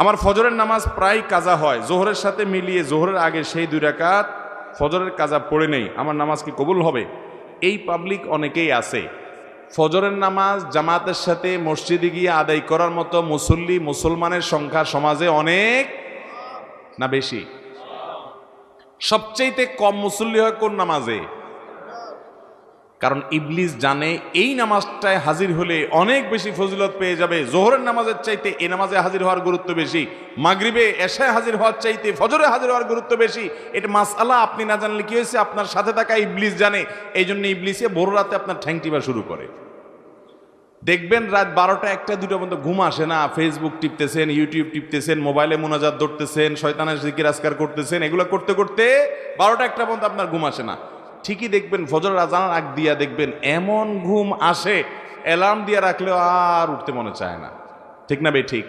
আমার ফজরের নামাজ প্রায় কাজা হয়, জোহরের সাথে মিলিয়ে জোহরের আগে সেই 2 রাকাত ফজরের কাজা পড়ে নেই, আমার নামাজ কি কবুল হবে? এই পাবলিক অনেকেই আছে। ফজরের নামাজ জামাতের সাথে মসজিদে গিয়ে আদায় করার মতো মুসল্লি মুসলমানের সংখ্যা সমাজে অনেক না বেশি? সবচাইতে কম মুসল্লি হয় কোন নামাজে? কারণ ইবলিস জানে এই নামাজটায় হাজির হলে অনেক বেশি ফজিলত পেয়ে যাবে। জোহরের নামাজের চাইতে এই নামাজে হাজির হওয়ার গুরুত্ব বেশি, মাগরিবে এশায় হাজির হওয়ার চাইতে ফজরে হাজির হওয়ার গুরুত্ব বেশি। এটা মাসআলা আপনি না জানলে কি হয়েছে, আপনার সাথে থাকা ইবলিস জানে। এই জন্য ইবলিসে ভোর রাতে আপনার ঠ্যাং টিপা শুরু করে। দেখবেন রাত 12টা 1টা 2টা পর্যন্ত ঘুম আসে না, ফেসবুক টিপতেছেন, ইউটিউব টিপতেছেন, মোবাইলে মুনাজাত ধরতেছেন, শয়তানের জিকির আজকার করতেছেন, এগুলো করতে করতে 12টা 1টা পর্যন্ত আপনার ঘুম আসে না। ঠিকই দেখবেন ফজরের আজানের আগ দিয়া দেখবেন এমন ঘুম আসে, অ্যালার্ম দিয়ে রাখলেও আর উঠতে মনে চায় না। ঠিক না বে ঠিক?